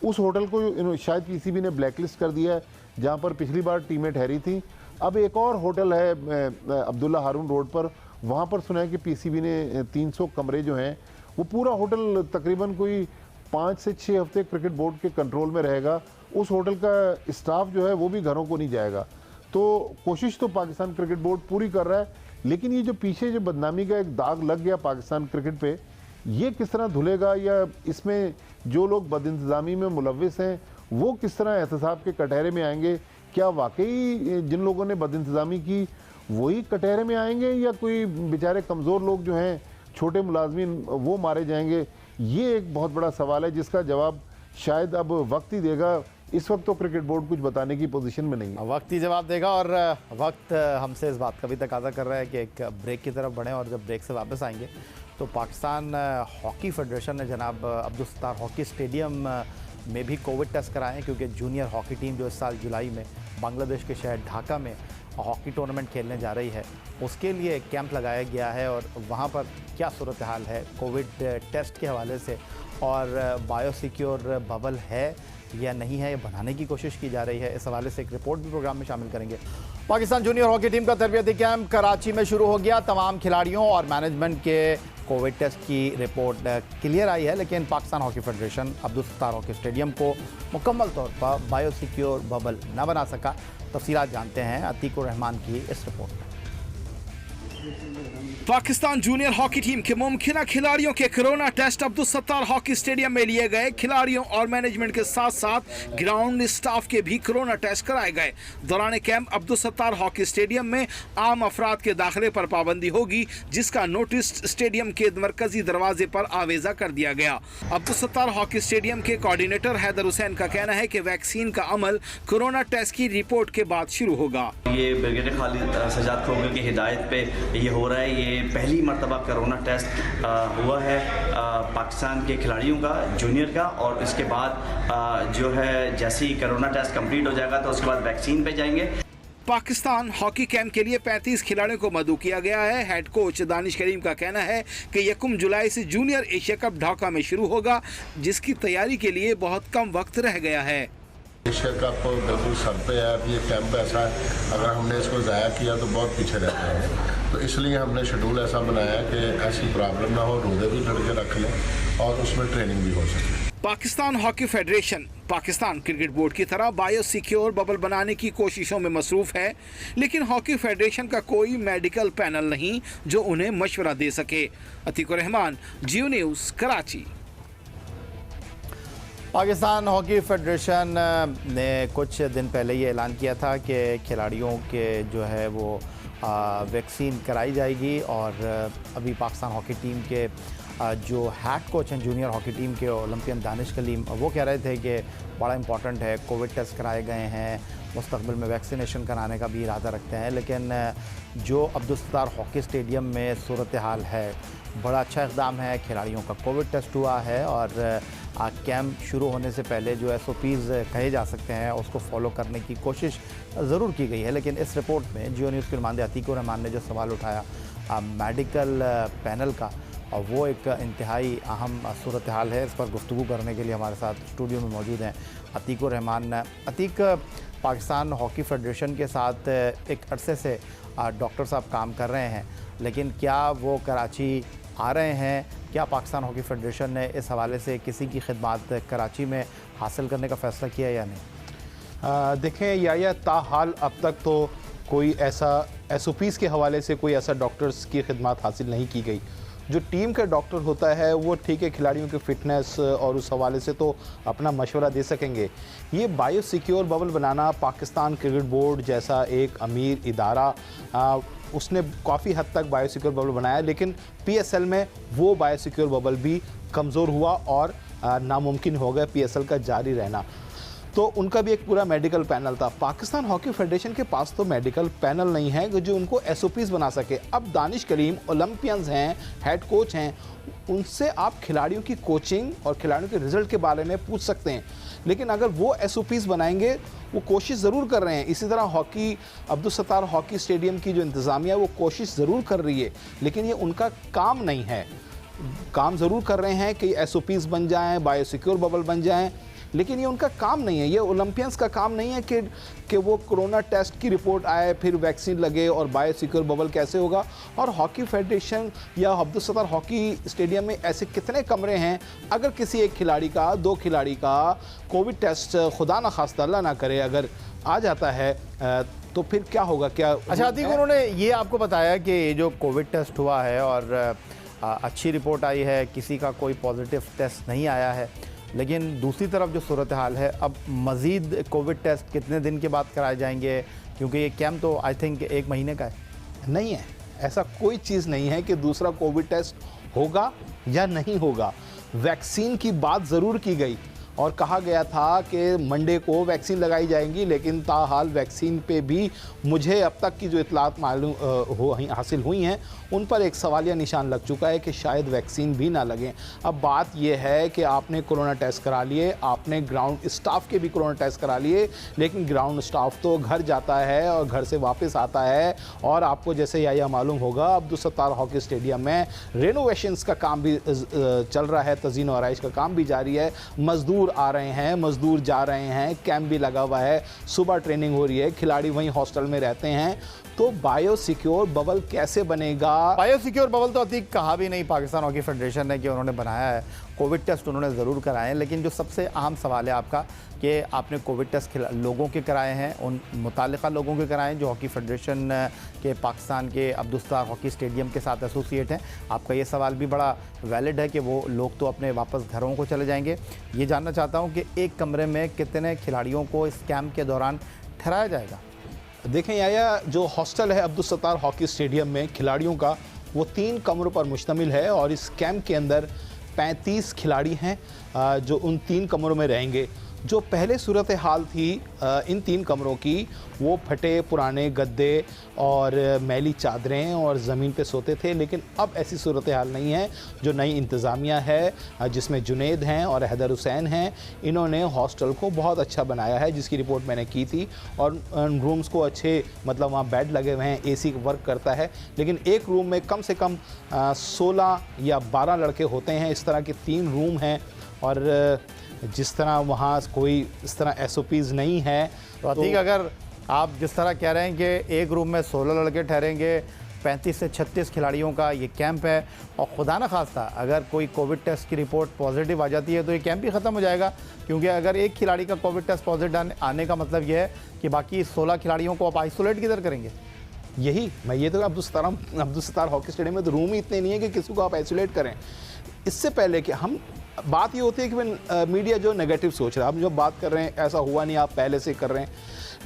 S5: उस होटल को शायद पीसीबी ने ब्लैकलिस्ट कर दिया है जहाँ पर पिछली बार टीमें ठहरी थी। अब एक और होटल है अब्दुल्ला हारून रोड पर, वहाँ पर सुना है कि पीसीबी ने 300 कमरे जो हैं वो पूरा होटल तकरीबन कोई 5 से 6 हफ्ते क्रिकेट बोर्ड के कंट्रोल में रहेगा। उस होटल का स्टाफ जो है वो भी घरों को नहीं जाएगा। तो कोशिश तो पाकिस्तान क्रिकेट बोर्ड पूरी कर रहा है, लेकिन ये जो पीछे जो बदनामी का एक दाग लग गया पाकिस्तान क्रिकेट पे, ये किस तरह धुलेगा, या इसमें जो लोग बदइंतज़ामी में मुलव्विस हैं वो किस तरह एहतसाब के कटहरे में आएंगे? क्या वाकई जिन लोगों ने बदइंतज़ामी की वही कटहरे में आएंगे, या कोई बेचारे कमज़ोर लोग जो हैं छोटे मुलाजमीन वो मारे जाएंगे? ये एक बहुत बड़ा सवाल है जिसका जवाब शायद अब वक्त ही देगा। इस वक्त तो क्रिकेट बोर्ड कुछ बताने की पोजीशन में नहीं है।
S1: वक्त ही जवाब देगा, और वक्त हमसे इस बात का भी तकाजा कर रहा है कि एक ब्रेक की तरफ बढ़ें, और जब ब्रेक से वापस आएंगे तो पाकिस्तान हॉकी फेडरेशन ने जनाब अब्दुल सत्तार हॉकी स्टेडियम में भी कोविड टेस्ट कराए हैं, क्योंकि जूनियर हॉकी टीम जो इस साल जुलाई में बांग्लादेश के शहर ढाका में हॉकी टूर्नामेंट खेलने जा रही है, उसके लिए एक कैंप लगाया गया है। और वहाँ पर क्या सूरत हाल है कोविड टेस्ट के हवाले से, और बायोसिक्योर बबल है या नहीं है, ये बनाने की कोशिश की जा रही है, इस हवाले से एक रिपोर्ट भी प्रोग्राम में शामिल करेंगे। पाकिस्तान जूनियर हॉकी टीम का तरबियती कैंप कराची में शुरू हो गया। तमाम खिलाड़ियों और मैनेजमेंट के कोविड टेस्ट की रिपोर्ट क्लियर आई है, लेकिन Pakistan hockey federation Abdul Sattar hockey stadium को मुकम्मल तौर पर बायोसिक्योर बबल न बना सका। तफसीलात जानते हैं अतीकुर रहमान की इस रिपोर्ट में।
S6: पाकिस्तान जूनियर हॉकी टीम के मुमकिन खिलाड़ियों के corona test Abdul Sattar hockey stadium में लिए गए। खिलाड़ियों और मैनेजमेंट के साथ साथ ग्राउंड स्टाफ के भी कोरोना टेस्ट कराए गए। दौरान camp Abdul Sattar hockey stadium में आम अफराद के दाखिले पर पाबंदी होगी, जिसका नोटिस स्टेडियम के मरकजी दरवाजे पर आवेजा कर दिया गया। अब्दुल सत्तार हॉकी स्टेडियम के कोऑर्डिनेटर हैदर हुसैन का कहना है कि वैक्सीन का अमल कोरोना टेस्ट की रिपोर्ट के बाद शुरू होगा।
S7: ये ब्रिगेडियर खालिद सजाद खोगल की हिदायत पे ये हो रहा है। ये पहली मरतबा कोरोना टेस्ट हुआ है पाकिस्तान के खिलाड़ियों का, जूनियर का, और इसके बाद जो है जैसे ही कोरोना टेस्ट कंप्लीट हो जाएगा तो उसके बाद वैक्सीन पे जाएंगे।
S6: पाकिस्तान हॉकी कैंप के लिए 35 खिलाड़ियों को मदऊ किया गया है। हेड कोच दानिश करीम का कहना है कि 1 जुलाई से जूनियर एशिया कप ढाका में शुरू होगा, जिसकी तैयारी के लिए बहुत कम वक्त रह गया है।
S8: एशिया कप बिल्कुल सर पे है। अब ये कैंप ऐसा है, अगर हमने इसको ज़ाया किया तो बहुत पीछे रहते हैं, तो इसलिए हमने शेड्यूल ऐसा बनाया कि ऐसी प्रॉब्लम ना हो, रोदे भी लड़के रख लें और उसमें ट्रेनिंग भी हो सके।
S6: Pakistan hockey federation Pakistan cricket board की तरह बायोसिक्योर बबल बनाने की कोशिशों में मसरूफ है, लेकिन हॉकी फेडरेशन का कोई मेडिकल पैनल नहीं जो उन्हें मशवरा दे सके। Atiqur Rahman, Geo News, Karachi.
S1: Pakistan hockey federation ने कुछ दिन पहले ये ऐलान किया था कि खिलाड़ियों के जो है वो वैक्सीन कराई जाएगी, और अभी पाकिस्तान हॉकी टीम के जो हेड कोच हैं जूनियर हॉकी टीम के ओलंपियन दानिश कलीम, वो कह रहे थे कि बड़ा इंपॉर्टेंट है, कोविड टेस्ट कराए गए हैं, मुस्तकबिल में वैक्सीनेशन कराने का भी इरादा रखते हैं। लेकिन जो अब्दुल सत्तार हॉकी स्टेडियम में सूरत हाल है, बड़ा अच्छा इक़दाम है। खिलाड़ियों का कोविड टेस्ट हुआ है, और कैंप शुरू होने से पहले जो SOPs कहे जा सकते हैं उसको फॉलो करने की कोशिश ज़रूर की गई है। लेकिन इस रिपोर्ट में जियो न्यूज़ के नुमाइंदे अतीकुर रहमान ने जो सवाल उठाया मेडिकल पैनल का, और वो एक इंतहाई अहम सूरत हाल है। इस पर गुफ्तगू करने के लिए हमारे साथ स्टूडियो में मौजूद हैं अतीकुर रहमान। अतीक, पाकिस्तान हॉकी फेडरेशन के साथ एक अरसे से डॉक्टर साहब काम कर रहे हैं, लेकिन क्या वो कराची आ रहे हैं? क्या पाकिस्तान हॉकी फेडरेशन ने इस हवाले से किसी की खिदमत कराची में हासिल करने का फ़ैसला किया या नहीं?
S9: देखें या ताहाल अब तक तो कोई ऐसा SOPs के हवाले से कोई ऐसा डॉक्टर्स की खिदमत हासिल नहीं की गई। जो टीम का डॉक्टर होता है वो ठीक है खिलाड़ियों की फिटनेस और उस हवाले से तो अपना मशवरा दे सकेंगे। ये बायो सिक्योर बबल बनाना पाकिस्तान क्रिकेट बोर्ड जैसा एक अमीर इदारा उसने काफ़ी हद तक बायो सिक्योर बबल बनाया, लेकिन PSL में वो बायो सिक्योर बबल भी कमज़ोर हुआ और नामुमकिन हो गया PSL का जारी रहना। तो उनका भी एक पूरा मेडिकल पैनल था। पाकिस्तान हॉकी फेडरेशन के पास तो मेडिकल पैनल नहीं है जो उनको SOPs बना सके। अब दानिश करीम ओलंपियंस हैं, हेड कोच हैं, उनसे आप खिलाड़ियों की कोचिंग और खिलाड़ियों के रिजल्ट के बारे में पूछ सकते हैं, लेकिन अगर वो SOPs बनाएंगे, वो कोशिश ज़रूर कर रहे हैं। इसी तरह hockey Abdul Sattar hockey stadium की जो इंतज़ामिया वो कोशिश ज़रूर कर रही है, लेकिन ये उनका काम नहीं है। काम ज़रूर कर रहे हैं कि SOPs बन जाएँ, बायो सिक्योर बबल बन जाएँ, लेकिन ये उनका काम नहीं है। ये ओलंपियंस का काम नहीं है कि वो कोरोना टेस्ट की रिपोर्ट आए, फिर वैक्सीन लगे और बायो सिक्योर बबल कैसे होगा। और हॉकी फेडरेशन या अब्दुल सत्तार हॉकी स्टेडियम में ऐसे कितने कमरे हैं, अगर किसी एक खिलाड़ी का, 2 खिलाड़ी का कोविड टेस्ट खुदा न खास्ता अल्लाह ना करे अगर आ जाता है तो फिर क्या होगा? क्या
S1: अच्छा आतिक, उन्होंने ये आपको बताया कि ये जो कोविड टेस्ट हुआ है और अच्छी रिपोर्ट आई है, किसी का कोई पॉजिटिव टेस्ट नहीं आया है, लेकिन दूसरी तरफ जो सूरत हाल है, अब मज़ीद कोविड टेस्ट कितने दिन के बाद कराए जाएंगे? क्योंकि ये कैंप तो आई थिंक 1 महीने का है।
S9: नहीं है, ऐसा कोई चीज़ नहीं है कि दूसरा कोविड टेस्ट होगा या नहीं होगा। वैक्सीन की बात ज़रूर की गई और कहा गया था कि मंडे को वैक्सीन लगाई जाएंगी, लेकिन ताहाल वैक्सीन पे भी मुझे अब तक की जो इतलात मालूम हासिल हुई हैं उन पर एक सवालिया निशान लग चुका है कि शायद वैक्सीन भी ना लगें। अब बात यह है कि आपने कोरोना टेस्ट करा लिए, आपने ग्राउंड स्टाफ के भी कोरोना टेस्ट करा लिए, लेकिन ग्राउंड स्टाफ तो घर जाता है और घर से वापस आता है। और आपको जैसे यह मालूम होगा, अब्दुल सत्तार हॉकी स्टेडियम में रेनोवेशंस का काम भी चल रहा है, तज़ीन और आराइश का काम भी जारी है, मजदूर आ रहे हैं, मजदूर जा रहे हैं, कैंप भी लगा हुआ है, सुबह ट्रेनिंग हो रही है, खिलाड़ी वहीं हॉस्टल में रहते हैं। तो बायो सिक्योर बबल कैसे बनेगा?
S1: बायो सिक्योर बबल तो अतीक कहा भी नहीं पाकिस्तान हॉकी फेडरेशन ने कि उन्होंने बनाया है। कोविड टेस्ट उन्होंने ज़रूर कराए हैं, लेकिन जो सबसे अहम सवाल है आपका कि आपने कोविड टेस्ट लोगों के कराए हैं, उन मुतालिका लोगों के कराए हैं जो हॉकी फेडरेशन के पाकिस्तान के अब्दुल सत्तार हॉकी स्टेडियम के साथ एसोसिएट हैं। आपका ये सवाल भी बड़ा वैलिड है कि वो लोग तो अपने वापस घरों को चले जाएंगे। ये जानना चाहता हूँ कि एक कमरे में कितने खिलाड़ियों को इस कैंप के दौरान ठहराया जाएगा?
S9: देखें याया, जो हॉस्टल है अब्दुल सत्तार हॉकी स्टेडियम में खिलाड़ियों का, वो 3 कमरों पर मुश्तमिल है और इस कैंप के अंदर 35 खिलाड़ी हैं जो उन 3 कमरों में रहेंगे। जो पहले सूरत हाल थी इन 3 कमरों की, वो फटे पुराने गद्दे और मैली चादरें और ज़मीन पे सोते थे, लेकिन अब ऐसी सूरत हाल नहीं है। जो नई इंतज़ामिया है जिसमें जुनेद हैं और हैदर हुसैन हैं, इन्होंने हॉस्टल को बहुत अच्छा बनाया है, जिसकी रिपोर्ट मैंने की थी। और रूम्स को अच्छे, मतलब वहाँ बेड लगे हुए हैं, AC वर्क करता है, लेकिन एक रूम में कम से कम 16 या 12 लड़के होते हैं। इस तरह के 3 रूम हैं और जिस तरह वहाँ कोई इस तरह SOPs नहीं है।
S1: तो ठीक, अगर आप जिस तरह कह रहे हैं कि एक रूम में 16 लड़के ठहरेंगे, 35 से 36 खिलाड़ियों का ये कैंप है, और खुदा न खास्ता अगर कोई कोविड टेस्ट की रिपोर्ट पॉजिटिव आ जाती है तो ये कैंप ही ख़त्म हो जाएगा। क्योंकि अगर एक खिलाड़ी का कोविड टेस्ट पॉजिटिव आने का मतलब ये है कि बाकी 16 खिलाड़ियों को आप आइसोलेट किधर करेंगे?
S9: यही मैं ये तो अब्दुल सत्तार हॉकी स्टेडियम में तो रूम ही इतने नहीं है कि किसी को आप आइसोलेट करें। इससे पहले कि हम बात ये होती है कि मीडिया जो नेगेटिव सोच रहा है, हम जो बात कर रहे हैं ऐसा हुआ नहीं, आप पहले से कर रहे हैं,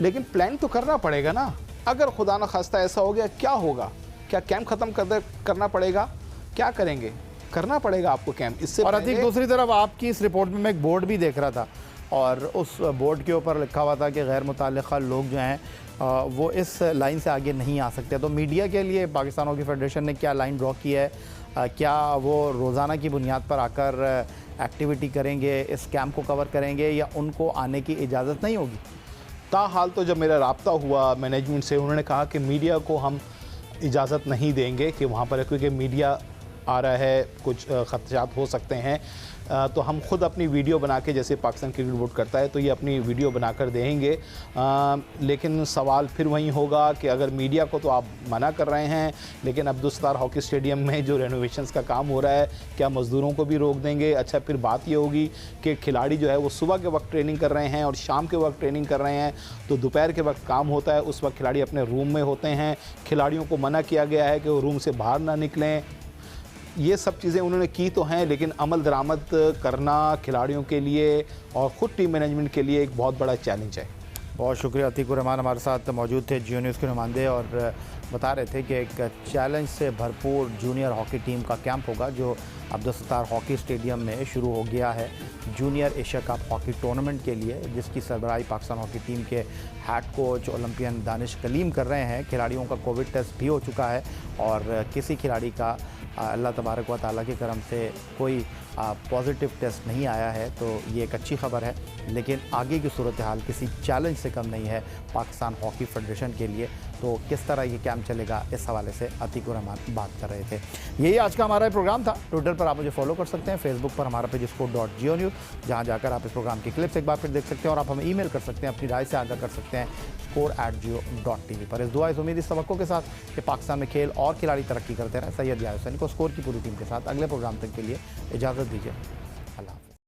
S9: लेकिन प्लान तो करना पड़ेगा ना। अगर खुदा न खास्ता ऐसा हो गया, क्या होगा? क्या कैंप ख़त्म करना पड़ेगा? क्या करेंगे? करना पड़ेगा आपको कैंप। इससे
S1: और अधिक दूसरी तरफ आपकी इस रिपोर्ट में मैं एक बोर्ड भी देख रहा था और उस बोर्ड के ऊपर लिखा हुआ था कि गैर मुताल्लिक़ा लोग जो हैं वो इस लाइन से आगे नहीं आ सकते। तो मीडिया के लिए पाकिस्तान हॉकी फेडरेशन ने क्या लाइन ड्रॉ की है? क्या वो रोज़ाना की बुनियाद पर आकर एक्टिविटी करेंगे, इस कैंप को कवर करेंगे, या उनको आने की इजाज़त नहीं होगी?
S9: ताहाल तो जब मेरा राब्ता हुआ मैनेजमेंट से, उन्होंने कहा कि मीडिया को हम इजाज़त नहीं देंगे कि वहाँ पर, क्योंकि मीडिया आ रहा है, कुछ ख़दशात हो सकते हैं, तो हम खुद अपनी वीडियो बना के, जैसे पाकिस्तान क्रिकेट बोर्ड करता है, तो ये अपनी वीडियो बनाकर देंगे। लेकिन सवाल फिर वही होगा कि अगर मीडिया को तो आप मना कर रहे हैं, लेकिन अब्दुल सत्तार हॉकी स्टेडियम में जो रेनोवेशंस का काम हो रहा है, क्या मज़दूरों को भी रोक देंगे? अच्छा, फिर बात ये होगी कि खिलाड़ी जो है वो सुबह के वक्त ट्रेनिंग कर रहे हैं और शाम के वक्त ट्रेनिंग कर रहे हैं, तो दोपहर के वक्त काम होता है, उस वक्त खिलाड़ी अपने रूम में होते हैं। खिलाड़ियों को मना किया गया है कि वो रूम से बाहर ना निकलें। ये सब चीज़ें उन्होंने की तो हैं, लेकिन अमल दरामद करना खिलाड़ियों के लिए और ख़ुद टीम मैनेजमेंट के लिए एक बहुत बड़ा चैलेंज है।
S1: बहुत शुक्रिया। अतीकुर रहमान हमारे साथ मौजूद थे, जियो न्यूज़ के नुमाइंदे, और बता रहे थे कि एक चैलेंज से भरपूर जूनियर हॉकी टीम का कैंप होगा जो अब्दुल सत्तार हॉकी स्टेडियम में शुरू हो गया है junior Asia cup hockey tournament के लिए, जिसकी सरबराही पाकिस्तान हॉकी टीम के head coach Olympian Danish Kaleem कर रहे हैं। खिलाड़ियों का कोविड टेस्ट भी हो चुका है और किसी खिलाड़ी का अल्लाह तबारक व तआला के करम से कोई पॉजिटिव टेस्ट नहीं आया है, तो ये एक अच्छी खबर है। लेकिन आगे की सूरत हाल किसी चैलेंज से कम नहीं है पाकिस्तान हॉकी फेडरेशन के लिए। तो किस तरह ये कैंप चलेगा, इस हवाले से अतीकुर रहमान बात कर रहे थे। यही आज का हमारा प्रोग्राम था। ट्विटर पर आप मुझे फॉलो कर सकते हैं, फेसबुक पर हमारा पेज score.geo-news, जहाँ जाकर आप इस प्रोग्राम की क्लिप्स एक बार फिर देख सकते हैं, और आप हमें ईमेल कर सकते हैं, अपनी राय से आगाह कर सकते हैं score@geo.tv पर। इस दुआ इस उम्मीद इस तवक्को के साथ कि पाकिस्तान में खेल और खिलाड़ी तरक्की करते रहें। सैयद याहिया हुसैनी को स्कोर की पूरी टीम के साथ अगले प्रोग्राम तक के लिए इजाज़त दीजिए।